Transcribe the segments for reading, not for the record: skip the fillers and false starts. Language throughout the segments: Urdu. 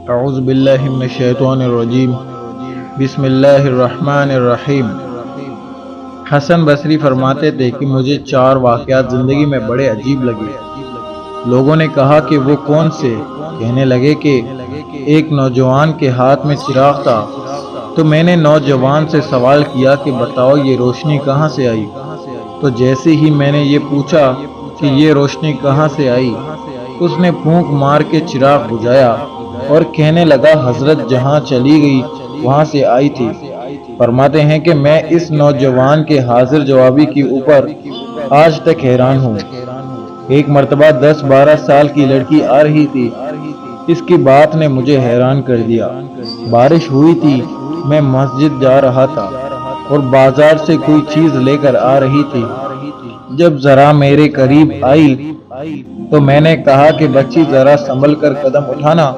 اعوذ باللہ من الشیطان الرجیم بسم اللہ الرحمن الرحیم۔ حسن بصری فرماتے تھے کہ مجھے 4 واقعات زندگی میں بڑے عجیب لگے۔ لوگوں نے کہا کہ وہ کون سے؟ کہنے لگے کہ ایک نوجوان کے ہاتھ میں چراغ تھا، تو میں نے نوجوان سے سوال کیا کہ بتاؤ یہ روشنی کہاں سے آئی؟ تو جیسے ہی میں نے یہ پوچھا کہ یہ روشنی کہاں سے آئی، اس نے پھونک مار کے چراغ بجھایا اور کہنے لگا حضرت جہاں چلی گئی وہاں سے آئی تھی۔ فرماتے ہیں کہ میں اس نوجوان کے حاضر جوابی کے اوپر آج تک حیران ہوں۔ ایک مرتبہ 10-12 سال کی لڑکی آ رہی تھی، اس کی بات نے مجھے حیران کر دیا۔ بارش ہوئی تھی، میں مسجد جا رہا تھا اور بازار سے کوئی چیز لے کر آ رہی تھی۔ جب ذرا میرے قریب آئی تو میں نے کہا کہ بچی ذرا سنبھل کر قدم اٹھانا،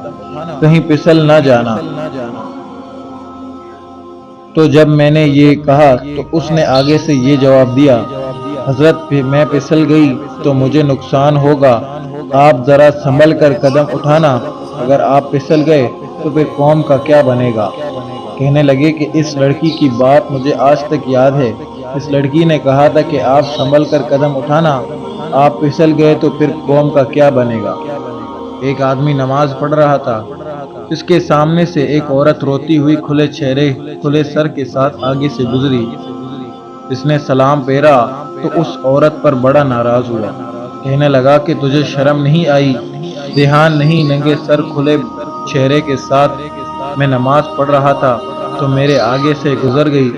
کہیں پھسل نہ جانا۔ تو جب میں نے یہ کہا تو اس نے آگے سے یہ جواب دیا، حضرت میں پھسل گئی تو مجھے نقصان ہوگا، آپ ذرا سنبھل کر قدم اٹھانا، اگر آپ پھسل گئے تو پھر قوم کا کیا بنے گا؟ کہنے لگے کہ اس لڑکی کی بات مجھے آج تک یاد ہے۔ اس لڑکی نے کہا تھا کہ آپ سنبھل کر قدم اٹھانا، آپ پھسل گئے تو پھر قوم کا کیا بنے گا؟ ایک آدمی نماز پڑھ رہا تھا، اس کے سامنے سے ایک عورت روتی ہوئی کھلے چہرے کھلے سر کے ساتھ آگے سے گزری۔ اس نے سلام پھیرا تو اس عورت پر بڑا ناراض ہوا، کہنے لگا کہ تجھے شرم نہیں آئی؟ دھیان نہیں، ننگے سر کھلے چہرے کے ساتھ میں نماز پڑھ رہا تھا تو میرے آگے سے گزر گئی۔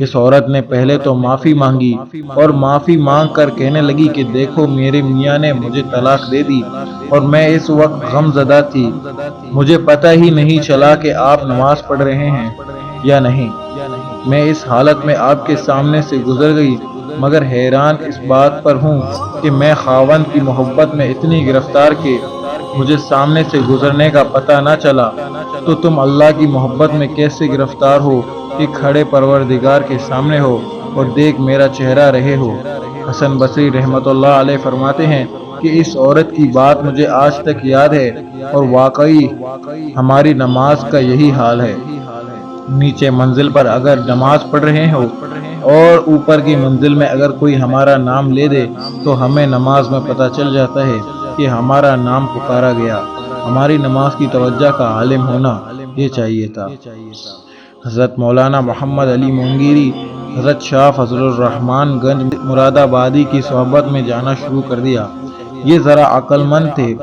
اس عورت نے پہلے تو معافی مانگی اور معافی مانگ کر کہنے لگی کہ دیکھو میرے میاں نے مجھے طلاق دے دی اور میں اس وقت غم زدہ تھی، مجھے پتہ ہی نہیں چلا کہ آپ نماز پڑھ رہے ہیں یا نہیں۔ میں اس حالت میں آپ کے سامنے سے گزر گئی، مگر حیران اس بات پر ہوں کہ میں خاوند کی محبت میں اتنی گرفتار کہ مجھے سامنے سے گزرنے کا پتہ نہ چلا، تو تم اللہ کی محبت میں کیسے گرفتار ہو کہ کھڑے پروردگار کے سامنے ہو اور دیکھ میرا چہرہ رہے ہو؟ حسن بصری رحمۃ اللہ علیہ فرماتے ہیں کہ اس عورت کی بات مجھے آج تک یاد ہے، اور واقعی ہماری نماز کا یہی حال ہے۔ نیچے منزل پر اگر نماز پڑھ رہے ہو اور اوپر کی منزل میں اگر کوئی ہمارا نام لے دے تو ہمیں نماز میں پتہ چل جاتا ہے کہ ہمارا نام پکارا گیا۔ ہماری نماز کی توجہ کا عالم ہونا یہ چاہیے تھا۔ حضرت مولانا محمد علی مونگیری حضرت شاہ فضل الرحمن گنج مراد آبادی کی صحبت میں جانا شروع کر دیا۔ یہ ذرا عقل مند تھے۔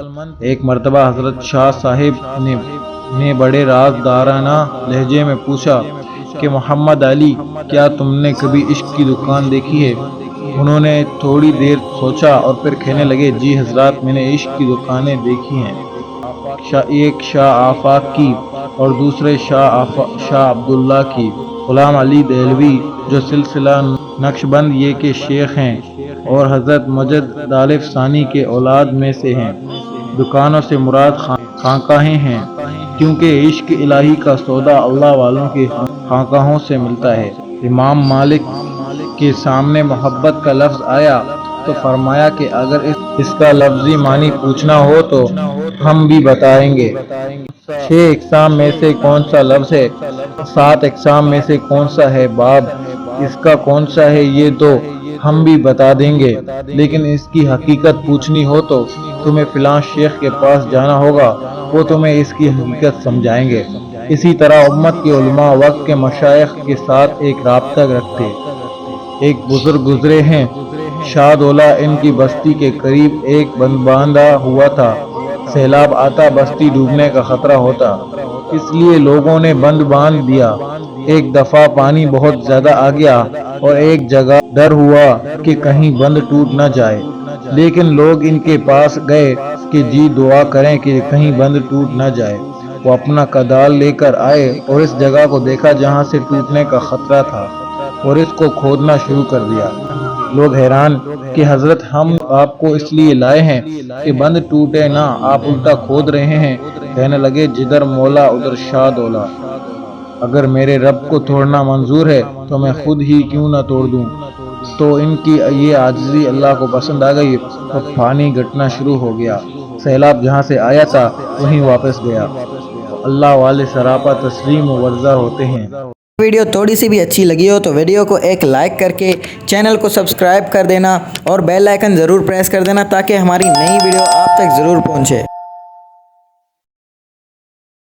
ایک مرتبہ حضرت شاہ صاحب نے بڑے رازدارانہ لہجے میں پوچھا کہ محمد علی، کیا تم نے کبھی عشق کی دکان دیکھی ہے؟ انہوں نے تھوڑی دیر سوچا اور پھر کہنے لگے، جی حضرات، میں نے عشق کی دکانیں دیکھی ہیں، ایک شاہ آفاق کی اور دوسرے شاہ عبداللہ کی۔ غلام علی دہلوی جو سلسلہ نقشبند یہ کے شیخ ہیں اور حضرت مجد الف ثانی کے اولاد میں سے ہیں۔ دکانوں سے مراد خانقاہیں ہیں، کیونکہ عشق الہی کا سودا اللہ والوں کی خانقاہوں سے ملتا ہے۔ امام مالک کے سامنے محبت کا لفظ آیا تو فرمایا کہ اگر اس کا لفظی معنی پوچھنا ہو تو ہم بھی بتائیں گے۔ 6 اقسام میں سے کون سا لفظ ہے؟ 7 اقسام میں سے کون سا ہے باب؟ اس کا کون سا ہے یہ تو ہم بھی بتا دیں گے، لیکن اس کی حقیقت پوچھنی ہو تو تمہیں فلاں شیخ کے پاس جانا ہوگا، وہ تمہیں اس کی حقیقت سمجھائیں گے۔ اسی طرح امت کے علماء وقت کے مشائخ کے ساتھ ایک رابطہ رکھتے۔ ایک بزرگ گزرے ہیں شاہدولہ، ان کی بستی کے قریب ایک بند باندھا ہوا تھا۔ سیلاب آتا، بستی ڈوبنے کا خطرہ ہوتا، اس لیے لوگوں نے بند باندھ دیا۔ ایک دفعہ پانی بہت زیادہ آ گیا اور ایک جگہ ڈر ہوا کہ کہیں بند ٹوٹ نہ جائے، لیکن لوگ ان کے پاس گئے کہ جی دعا کریں کہ کہیں بند ٹوٹ نہ جائے۔ وہ اپنا کدال لے کر آئے اور اس جگہ کو دیکھا جہاں سے ٹوٹنے کا خطرہ تھا اور اس کو کھودنا شروع کر دیا۔ لوگ حیران کہ حضرت ہم آپ کو اس لیے لائے ہیں کہ بند ٹوٹے نہ، آپ الٹا کھود رہے ہیں۔ کہنے لگے، جدھر مولا ادھر شاہ دولا، اگر میرے رب کو توڑنا منظور ہے تو میں خود ہی کیوں نہ توڑ دوں۔ تو ان کی یہ عاجزی اللہ کو پسند آ گئی اور پانی گھٹنا شروع ہو گیا۔ سیلاب جہاں سے آیا تھا وہیں واپس گیا۔ اللہ والے سراپا تسلیم و ورزہ ہوتے ہیں۔ ویڈیو تھوڑی سی بھی اچھی لگی ہو تو ویڈیو کو ایک لائک کر کے چینل کو سبسکرائب کر دینا اور بیل آئیکن ضرور پریس کر دینا تاکہ ہماری نئی ویڈیو آپ تک ضرور پہنچے۔